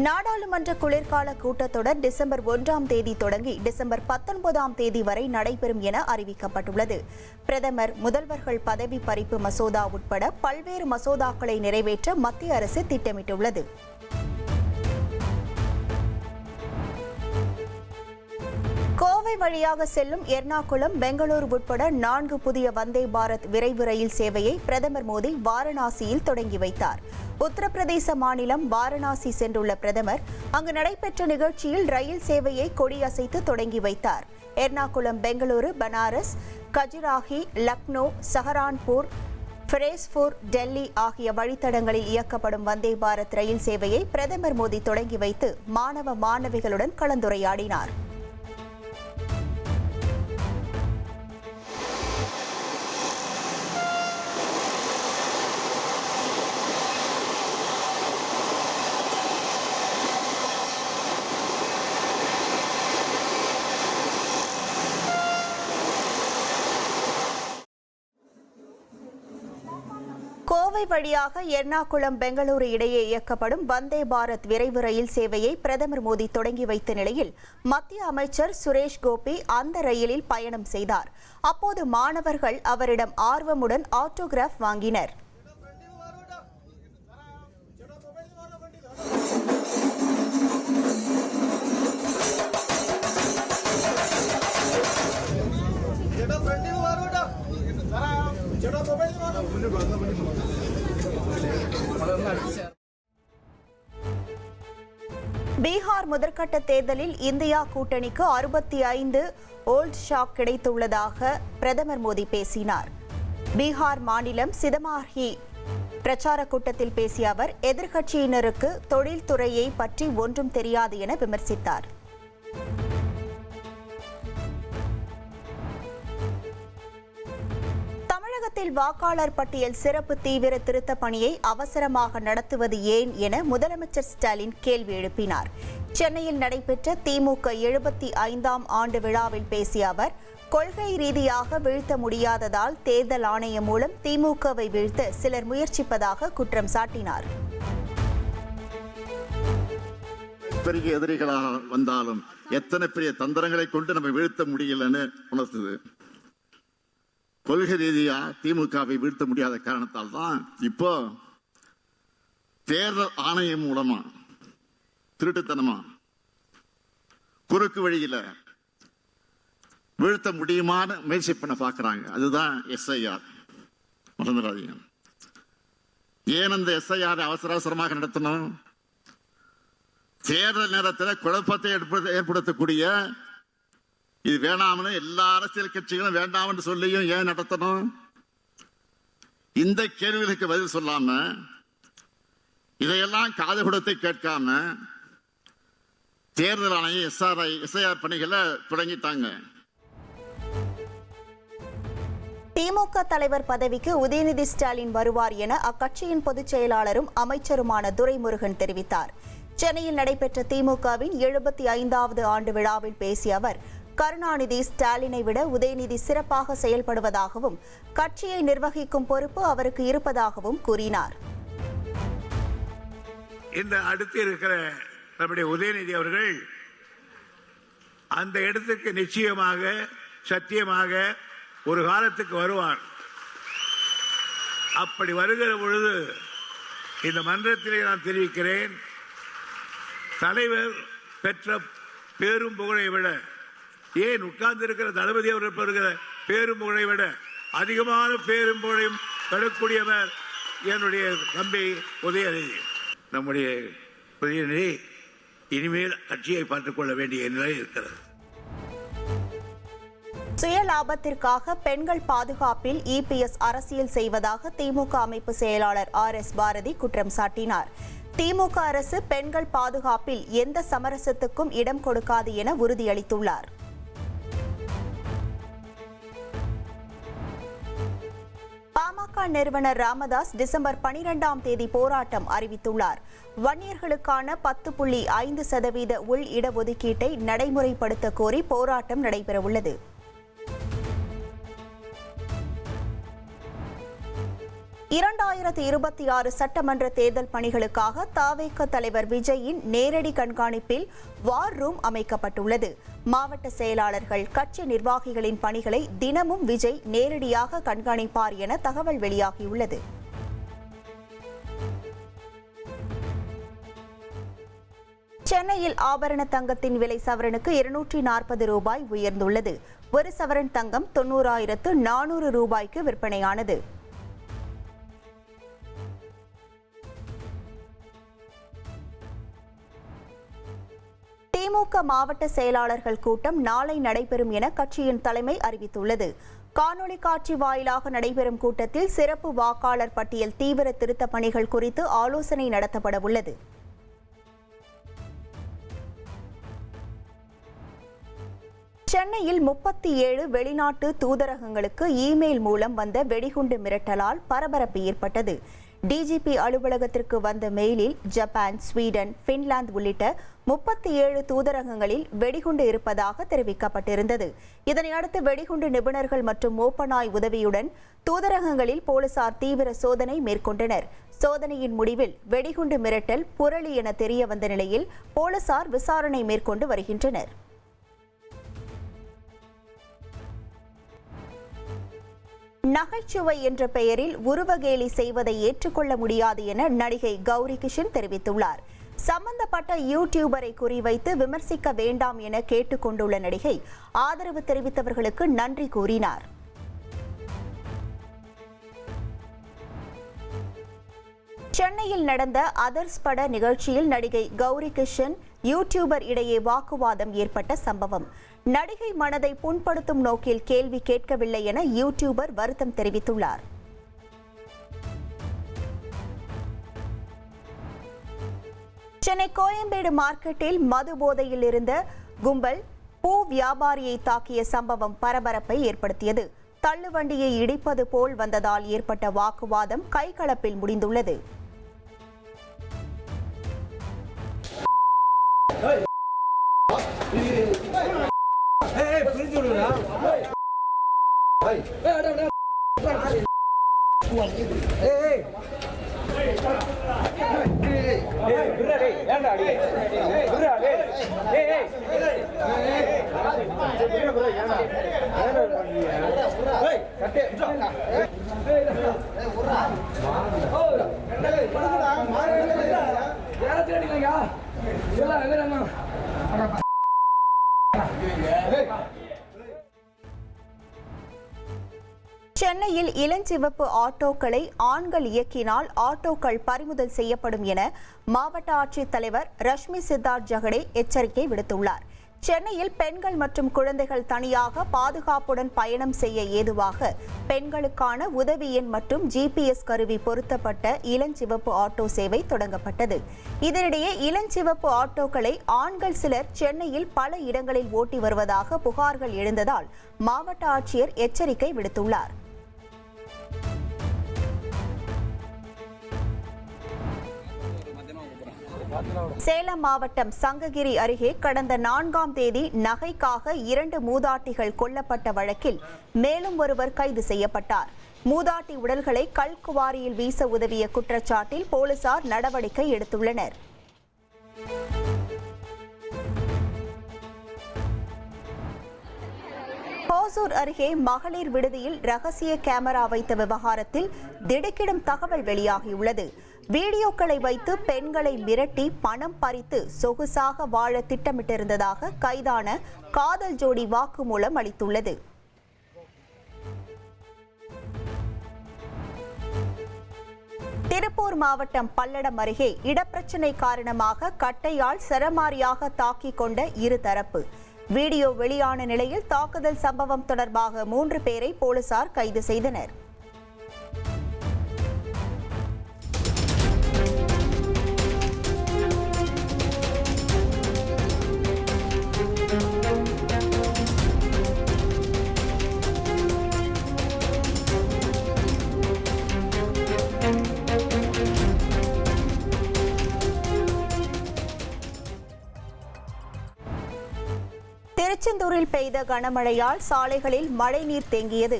நாடாளுமன்ற குளிர்கால கூட்டத்தொடர் டிசம்பர் 1ஆம் தேதி தொடங்கி டிசம்பர் 19ஆம் தேதி வரை நடைபெறும் என அறிவிக்கப்பட்டுள்ளது. பிரதமர், முதல்வர்கள் பதவி பறிப்பு மசோதா உட்பட பல்வேறு மசோதாக்களை நிறைவேற்ற மத்திய அரசு திட்டமிட்டுள்ளது. கோவை வழியாக செல்லும் எர்ணாகுளம், பெங்களூரு உட்பட 4 புதிய வந்தே பாரத் விரைவு ரயில் சேவையை பிரதமர் மோடி வாரணாசியில் தொடங்கி வைத்தார். உத்தரப்பிரதேச மாநிலம் வாரணாசி சென்றுள்ள பிரதமர் அங்கு நடைபெற்ற நிகழ்ச்சியில் ரயில் சேவையை கொடியசைத்து தொடங்கி வைத்தார். எர்ணாகுளம், பெங்களூரு, பனாரஸ், கஜுராஹி, லக்னோ, சஹரான்பூர், ஃபிரோஸ்பூர், டெல்லி ஆகிய வழித்தடங்களில் இயக்கப்படும் வந்தே பாரத் ரயில் சேவையை பிரதமர் மோடி தொடங்கி வைத்து மாணவிகளுடன் கலந்துரையாடினார். கோவை வழியாக எர்ணாகுளம், பெங்களூரு இடையே இயக்கப்படும் வந்தே பாரத் விரைவு ரயில் சேவையை பிரதமர் மோடி தொடங்கி வைத்த நிலையில் மத்திய அமைச்சர் சுரேஷ் கோபி அந்த ரயிலில் பயணம் செய்தார். அப்போது மாணவர்கள் அவரிடம் ஆர்வமுடன் ஆட்டோகிராஃப் வாங்கினர். பீகார் முதற்கட்ட தேர்தலில் இந்தியா கூட்டணிக்கு 65 ஓல்ட் ஷாக் கிடைத்துள்ளதாக பிரதமர் மோடி பேசினார். பீகார் மாநிலம் சிதமார்ஹி பிரச்சார கூட்டத்தில் பேசிய அவர், எதிர்க்கட்சியினருக்கு தொழில்துறையை பற்றி ஒன்றும் தெரியாது என விமர்சித்தார். தமிழகத்தில் வாக்காளர் பட்டியல் சிறப்பு தீவிர திருத்த பணியை அவசரமாக நடத்துவது ஏன் என முதலமைச்சர் ஸ்டாலின் கேள்வி எழுப்பினார். சென்னையில் நடைபெற்ற திமுக 75ஆம் ஆண்டு விழாவில் பேசிய அவர், கொள்கை ரீதியாக வீழ்த்த முடியாததால் தேர்தல் ஆணையம் மூலம் திமுகவை வீழ்த்த சிலர் முயற்சிப்பதாக குற்றம் சாட்டினார். பெரிய எதிரிகளாக வந்தாலும் எத்தனை பெரிய தந்திரங்களை கொண்டு நம்ம வீழ்த்த முடியலன்னு உணர்த்துது. கொள்கை ரீதியா திமுகவை வீழ்த்த முடியாத காரணத்தால் தான் இப்போ தேர்தல் ஆணையம் மூலமா திருட்டுத்தனமா குறுக்கு வழியில வீழ்த்த முடியுமான முயற்சி பண்ண பாக்குறாங்க. அதுதான் எஸ்ஐஆர். மறந்துடாதீங்க. ஏன் அந்த எஸ்ஐஆர் அவசரமாக நடத்தணும்? தேர்தல் நேரத்தில் குழப்பத்தை ஏற்படுத்தக்கூடிய இது வேணாம்னு எல்லா அரசியல் கட்சிகளும் வேண்டாம் என்று சொல்லியும் ஏன் நடத்தணும்? இந்த கேள்விகளுக்கு பதில் சொல்லாம, இதையெல்லாம் காது கொடுத்து கேட்காம தேர்தல் ஆணையம் எஸ்ஐஆர் பணிகளை தொடங்கிட்டாங்க. திமுக தலைவர் பதவிக்கு உதயநிதி ஸ்டாலின் வருவார் என அக்கட்சியின் பொதுச் செயலாளரும் அமைச்சருமான துரைமுருகன் தெரிவித்தார். சென்னையில் நடைபெற்ற திமுகவின் 75வது ஆண்டு விழாவில் பேசிய அவர், கருணாநிதி ஸ்டாலினை விட உதயநிதி சிறப்பாக செயல்படுவதாகவும் கட்சியை நிர்வகிக்கும் பொறுப்பு அவருக்கு இருப்பதாகவும் கூறினார். இந்த அடுத்து இருக்கிற நம்முடைய உதயநிதி அவர்கள் அந்த இடத்துக்கு நிச்சயமாக சத்தியமாக ஒரு காலத்துக்கு வருவார். அப்படி வருகிற பொழுது இந்த மன்றத்திலே நான் தெரிவிக்கிறேன், தலைவர் பெற்ற பேரும் புகழை விட, ஏன் உட்கார்ந்து இருக்கிற தளபதி அவர்கள் பெறுகிற பேரும் புகழை விட அதிகமான பேரும் புகழையும் பெறக்கூடியவர் என்னுடைய தம்பி உதயநிதி. நம்முடைய உதயநிதி இனிமேல் கட்சியை பார்த்துக் கொள்ள வேண்டிய நிலை இருக்கிறது. சுய லாபத்திற்காக பெண்கள் பாதுகாப்பில் இபிஎஸ் அரசியல் செய்வதாக திமுக அமைப்பு செயலாளர் RS பாரதி குற்றம் சாட்டினார். திமுக அரசு பெண்கள் பாதுகாப்பில் எந்த சமரசத்துக்கும் இடம் கொடுக்காது என உறுதியளித்துள்ளார். பாமக நிறுவனர் ராமதாஸ் டிசம்பர் 12ஆம் தேதி போராட்டம் அறிவித்துள்ளார். வன்னியர்களுக்கான 10.5% உள் இடஒதுக்கீட்டை நடைமுறைப்படுத்த கோரி போராட்டம் நடைபெறவுள்ளது. 2026 சட்டமன்ற தேர்தல் பணிகளுக்காக தவேக தலைவர் விஜயின் நேரடி கண்காணிப்பில் வார் ரூம் அமைக்கப்பட்டுள்ளது. மாவட்ட செயலாளர்கள், கட்சி நிர்வாகிகளின் பணிகளை தினமும் விஜய் நேரடியாக கண்காணிப்பார் என தகவல் வெளியாகியுள்ளது. சென்னையில் ஆபரண தங்கத்தின் விலை சவரனுக்கு 240 ரூபாய் உயர்ந்துள்ளது. ஒரு சவரன் தங்கம் 90,400 ரூபாய்க்கு விற்பனையானது. திமுக மாவட்ட செயலாளர்கள் கூட்டம் நாளை நடைபெறும் என கட்சியின் தலைமை அறிவித்துள்ளது. காணொலி காட்சி வாயிலாக நடைபெறும் கூட்டத்தில் சிறப்பு வாக்காளர் பட்டியல் தீவிர திருத்த பணிகள் குறித்து ஆலோசனை நடத்தப்பட உள்ளது. சென்னையில் 37 வெளிநாட்டு தூதரகங்களுக்கு இமெயில் மூலம் வந்த வெடிகுண்டு மிரட்டலால் பரபரப்பு ஏற்பட்டது. டிஜிபி அலுவலகத்திற்கு வந்த மெயிலில் ஜப்பான், ஸ்வீடன், பின்லாந்து உள்ளிட்ட 37 தூதரகங்களில் வெடிகுண்டு இருப்பதாக தெரிவிக்கப்பட்டிருந்தது. இதனையடுத்து வெடிகுண்டு நிபுணர்கள் மற்றும் மோப்பநாய் உதவியுடன் தூதரகங்களில் போலீசார் தீவிர சோதனை மேற்கொண்டனர். சோதனையின் முடிவில் வெடிகுண்டு மிரட்டல் புரளி என தெரிய வந்த நிலையில் போலீசார் விசாரணை மேற்கொண்டு வருகின்றனர். நகைச்சுவை என்ற பெயரில் உருவகேலி செய்வதை ஏற்றுக்கொள்ள முடியாது என நடிகை கௌரி கிஷன் தெரிவித்துள்ளார். சம்பந்தப்பட்ட யூடியூபரை குறிவைத்து விமர்சிக்க வேண்டாம் என கேட்டுக்கொண்டுள்ள நடிகை ஆதரவு தெரிவித்தவர்களுக்கு நன்றி கூறினார். சென்னையில் நடந்த அதர்ஸ் பட நிகழ்ச்சியில் நடிகை கௌரி கிஷன் யூடியூபர் இடையே வாக்குவாதம் ஏற்பட்ட சம்பவம். நடிகை மனதை புண்படுத்தும் நோக்கில் கேள்வி கேட்கவில்லை என யூடியூபர் வருத்தம் தெரிவித்துள்ளார். சென்னை கோயம்பேடு மார்க்கெட்டில் மது போதையில் இருந்த கும்பல் பூ வியாபாரியை தாக்கிய சம்பவம் பரபரப்பை ஏற்படுத்தியது. தள்ளுவண்டியை இடிப்பது போல் வந்ததால் ஏற்பட்ட வாக்குவாதம் கைகலப்பில் முடிந்துள்ளது. சென்னையில் இளஞ்சிவப்பு ஆட்டோக்களை ஆண்கள் இயக்கினால் ஆட்டோக்கள் பறிமுதல் செய்யப்படும் என மாவட்ட ஆட்சித்தலைவர் ரஷ்மி சித்தார்த் ஜகடே எச்சரிக்கை விடுத்துள்ளார். சென்னையில் பெண்கள் மற்றும் குழந்தைகள் தனியாக பாதுகாப்புடன் பயணம் செய்ய ஏதுவாக பெண்களுக்கான உதவி எண் மற்றும் GPS கருவி பொருத்தப்பட்ட இளஞ்சிவப்பு ஆட்டோ சேவை தொடங்கப்பட்டது. இதனிடையே இளஞ்சிவப்பு ஆட்டோக்களை ஆண்கள் சிலர் சென்னையில் பல இடங்களில் ஓட்டி வருவதாக புகார்கள் எழுந்ததால் மாவட்ட ஆட்சியர் எச்சரிக்கை விடுத்துள்ளார். சேலம் மாவட்டம் சங்ககிரி அருகே கடந்த 4ஆம் தேதி நகைக்காக 2 மூதாட்டிகள் கொல்லப்பட்ட வழக்கில் மேலும் ஒருவர் கைது செய்யப்பட்டார். மூதாட்டி உடல்களை கல்குவாரியில் வீச உதவிய குற்றச்சாட்டில் போலீசார் நடவடிக்கை எடுத்துள்ளனர். ஹோசூர் அருகே மகளிர் விடுதியில் ரகசிய கேமரா வைத்த விவகாரத்தில் திடுக்கிடும் தகவல் வெளியாகியுள்ளது. வீடியோக்களை வைத்து பெண்களை மிரட்டி பணம் பறித்து சொகுசாக வாழ திட்டமிட்டிருந்ததாக கைதான காதல் ஜோடி வாக்குமூலம் அளித்துள்ளது. திருப்பூர் மாவட்டம் பல்லடம் அருகே இடப்பிரச்சினை காரணமாக கட்டையால் சரமாரியாக தாக்கிக் கொண்ட இருதரப்பு. வீடியோ வெளியான நிலையில் தாக்குதல் சம்பவம் தொடர்பாக 3 பேரை போலீசார் கைது செய்தனர். திருச்செந்தூரில் பெய்த கனமழையால் சாலைகளில் மழைநீர் தேங்கியது.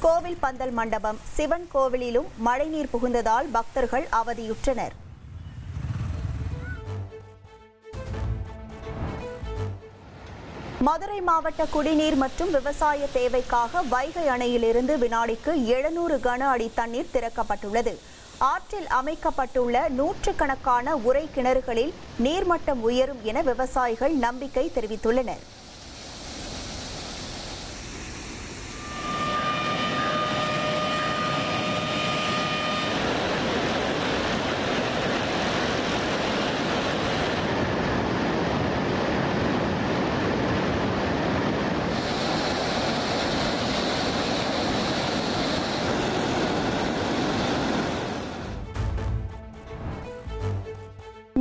கோவில் பந்தல் மண்டபம், சிவன் கோவிலிலும் மழைநீர் புகுந்ததால் பக்தர்கள் அவதியுற்றனர். மதுரை மாவட்ட குடிநீர் மற்றும் விவசாய தேவைக்காக வைகை அணையிலிருந்து வினாடிக்கு 700 கன அடி தண்ணீர் திறக்கப்பட்டுள்ளது. ஆற்றில் அமைக்கப்பட்டுள்ள நூற்றுக்கணக்கான உறை கிணறுகளில் நீர்மட்டம் உயரும் என விவசாயிகள் நம்பிக்கை தெரிவித்துள்ளனர்.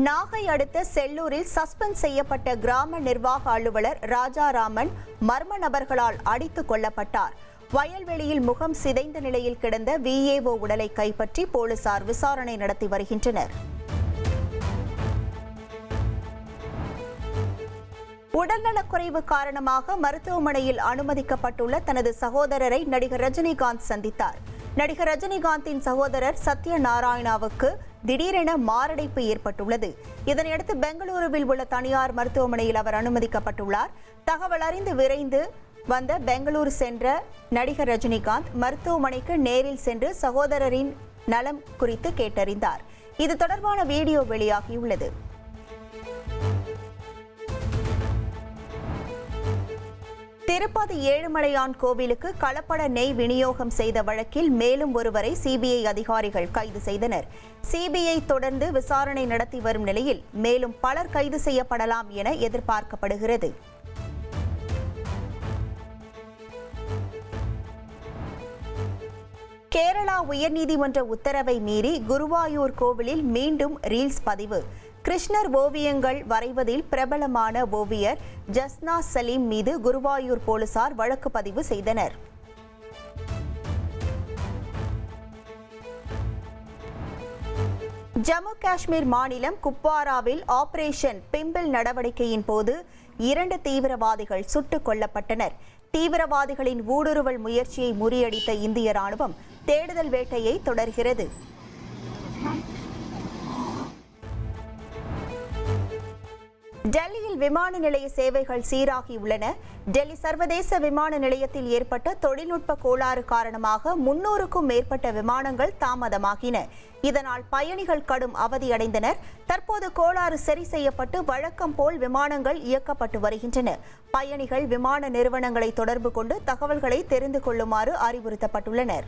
நாகை அடுத்த செல்லூரில் சஸ்பெண்ட் செய்யப்பட்ட கிராம நிர்வாக அலுவலர் ராஜாராமன் மர்ம நபர்களால் அடித்துக் கொல்லப்பட்டார். வயல்வெளியில் முகம் சிதைந்த நிலையில் கிடந்த விஏஓ உடலை கைப்பற்றி போலீசார் விசாரணை நடத்தி வருகின்றனர். உடல்நலக்குறைவு காரணமாக மருத்துவமனையில் அனுமதிக்கப்பட்டுள்ள தனது சகோதரரை நடிகர் ரஜினிகாந்த் சந்தித்தார். நடிகர் ரஜினிகாந்தின் சகோதரர் சத்யநாராயணாவுக்கு திடீரென மாரடைப்பு ஏற்பட்டுள்ளது. இதனையடுத்து பெங்களூருவில் உள்ள தனியார் மருத்துவமனையில் அவர் அனுமதிக்கப்பட்டுள்ளார். தகவல் அறிந்து விரைந்து வந்த பெங்களூரு சென்ற நடிகர் ரஜினிகாந்த் மருத்துவமனைக்கு நேரில் சென்று சகோதரரின் நலம் குறித்து கேட்டறிந்தார். இது தொடர்பான வீடியோ வெளியாகியுள்ளது. திருப்பதி ஏழுமலையான் கோவிலுக்கு கலப்பட நெய் விநியோகம் செய்த வழக்கில் மேலும் ஒருவரை சிபிஐ அதிகாரிகள் கைது செய்தனர். சிபிஐ தொடர்ந்து விசாரணை நடத்தி வரும் நிலையில் மேலும் பலர் கைது செய்யப்படலாம் என எதிர்பார்க்கப்படுகிறது. கேரளா உயர்நீதிமன்ற உத்தரவை மீறி குருவாயூர் கோவிலில் மீண்டும் ரீல்ஸ் பதிவு. கிருஷ்ணர் ஓவியங்கள் வரைவதில் பிரபலமான ஓவியர் ஜஸ்னா சலீம் மீது குருவாயூர் போலீசார் வழக்கு பதிவு செய்தனர். ஜம்மு காஷ்மீர் மாநிலம் குப்வாராவில் ஆபரேஷன் பிம்பிள் நடவடிக்கையின் போது 2 தீவிரவாதிகள் சுட்டுக் கொல்லப்பட்டனர். தீவிரவாதிகளின் ஊடுருவல் முயற்சியை முறியடித்த இந்திய ராணுவம் தேடுதல் வேட்டையை தொடர்கிறது. டெல்லியில் விமான நிலைய சேவைகள் சீராகியுள்ளன. டெல்லி சர்வதேச விமான நிலையத்தில் ஏற்பட்ட தொழில்நுட்ப கோளாறு காரணமாக 300க்கும் மேற்பட்ட விமானங்கள் தாமதமாகின. இதனால் பயணிகள் கடும் அவதியடைந்தனர். தற்போது கோளாறு சரி செய்யப்பட்டு வழக்கம் போல் விமானங்கள் இயக்கப்பட்டு வருகின்றன. பயணிகள் விமான நிறுவனங்களை தொடர்பு கொண்டு தகவல்களை தெரிந்து கொள்ளுமாறு அறிவுறுத்தப்பட்டுள்ளனர்.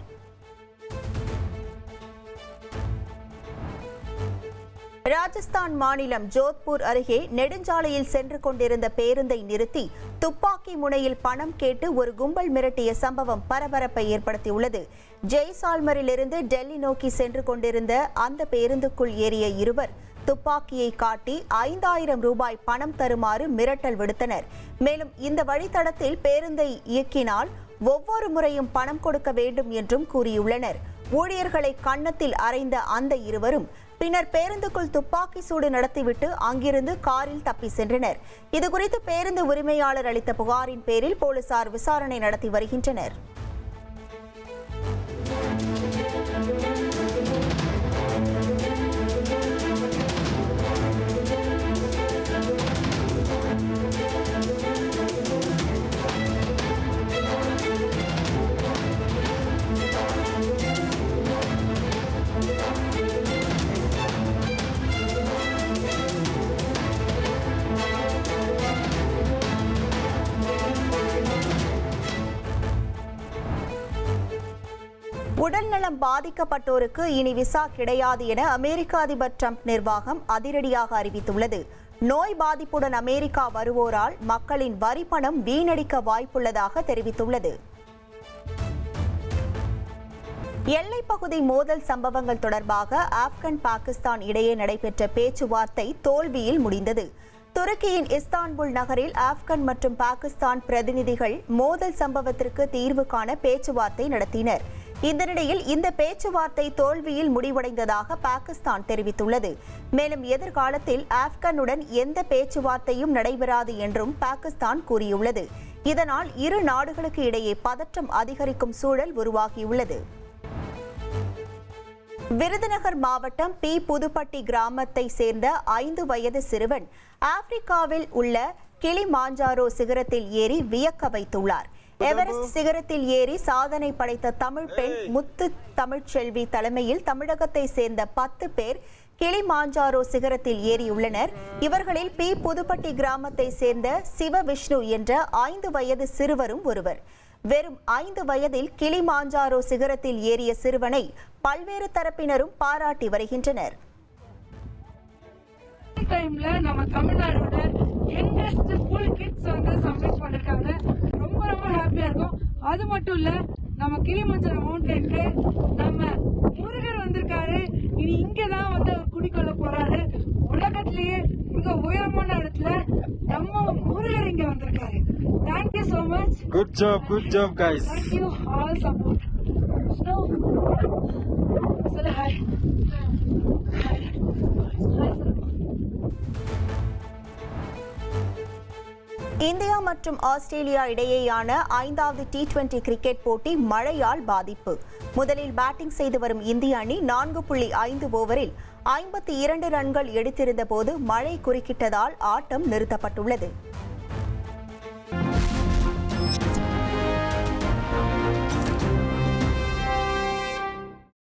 ராஜஸ்தான் மாநிலம் ஜோத்பூர் அருகே நெடுஞ்சாலையில் சென்று கொண்டிருந்த பேருந்தை நிறுத்தி துப்பாக்கி முனையில் பணம் கேட்டு ஒரு கும்பல் மிரட்டிய சம்பவம் பரபரப்பை ஏற்படுத்தியுள்ளது. ஜெய்சால்மரிலிருந்து டெல்லி நோக்கி சென்று கொண்டிருந்த அந்த பேருந்துக்குள் ஏறிய இருவர் துப்பாக்கியை காட்டி 5000 ரூபாய் பணம் தருமாறு மிரட்டல் விடுத்தனர். மேலும் இந்த வழித்தடத்தில் பேருந்தை இயக்கினால் ஒவ்வொரு முறையும் பணம் கொடுக்க வேண்டும் என்றும் கூறியுள்ளனர். ஊழியர்களை கன்னத்தில் அறைந்த அந்த இருவரும் பின்னர் பேருந்துக்குள் துப்பாக்கி சூடு நடத்திவிட்டு அங்கிருந்து காரில் தப்பி சென்றனர். இதுகுறித்து பேருந்து உரிமையாளர் அளித்த புகாரின் பேரில் போலீசார் விசாரணை நடத்தி வருகின்றனர். உடல்நலம் பாதிக்கப்பட்டோருக்கு இனி விசா கிடையாது என அமெரிக்க அதிபர் டிரம்ப் நிர்வாகம் அதிரடியாக அறிவித்துள்ளது. நோய் பாதிப்புடன் அமெரிக்கா வருவோரால் மக்களின் வரி பணம் வீணடிக்க வாய்ப்புள்ளதாக தெரிவித்துள்ளது. எல்லைப்பகுதி மோதல் சம்பவங்கள் தொடர்பாக ஆப்கன் பாகிஸ்தான் இடையே நடைபெற்ற பேச்சுவார்த்தை தோல்வியில் முடிந்தது. துருக்கியின் இஸ்தான்புல் நகரில் ஆப்கன் மற்றும் பாகிஸ்தான் பிரதிநிதிகள் மோதல் சம்பவத்திற்கு தீர்வு காண பேச்சுவார்த்தை நடத்தினர். இந்த நிலையில் இந்த பேச்சுவார்த்தை தோல்வியில் முடிவடைந்ததாக பாகிஸ்தான் தெரிவித்துள்ளது. மேலும் எதிர்காலத்தில் ஆப்கனுடன் எந்த பேச்சுவார்த்தையும் நடைபெறாது என்றும் பாகிஸ்தான் கூறியுள்ளது. இதனால் இரு நாடுகளுக்கு இடையே பதற்றம் அதிகரிக்கும் சூழல் உருவாகியுள்ளது. விருதுநகர் மாவட்டம் பி. புதுப்பட்டி கிராமத்தை சேர்ந்த 5 வயது சிறுவன் ஆப்பிரிக்காவில் உள்ள கிளிமாஞ்சாரோ சிகரத்தில் ஏறி வியக்க வைத்துள்ளார். எவரெஸ்ட் சிகரத்தில் ஏறி சாதனை படைத்த தமிழ் பெண் முத்து தமிழ்ச்செல்வி தலைமையில் தமிழகத்தை சேர்ந்த 10 பேர் கிளிமாஞ்சாரோ சிகரத்தில் ஏறியுள்ளனர். இவர்களில் பி. புதுப்பட்டி கிராமத்தை சேர்ந்த சிவவிஷ்ணு என்ற 5 வயது சிறுவரும் ஒருவர். வெறும் 5 வயதில் கிளிமாஞ்சாரோ சிகரத்தில் ஏறிய சிறுவனை பல்வேறு தரப்பினரும் பாராட்டி வருகின்றனர். டைம்ல நம்ம தமிழ்நாடோட யங்கஸ்ட் ஃபுல் கிட்ஸ் வந்து சப்மிட் பண்ணிருக்காங்க. ரொம்ப ரொம்ப ஹாப்பியா இருக்கும். அது மட்டும் இல்ல, நம்ம கிளிமஞ்சாரோ மவுண்டனுக்கு நம்ம முருகர் வந்திருக்காரு. இனி இங்கதான் வந்து அவர் குடிக்கொள்ள போறாரு. உலகத்திலேயே மிக உயரமான இடத்துல நம்ம முருகர் இங்க வந்திருக்காரு. Thank you so much. Good job guys. Thank you all support. Snow சொல்ல ஹாய். ஹாய் இந்தியா மற்றும் ஆஸ்திரேலியா இடையேயான 5வது T20 கிரிக்கெட் போட்டி மழையால் பாதிப்பு. முதலில் பேட்டிங் செய்து வரும் இந்திய அணி 4.5 ஓவரில் 52 ரன்கள் எடுத்திருந்த போது மழை குறுக்கிட்டதால் ஆட்டம் நிறுத்தப்பட்டுள்ளது.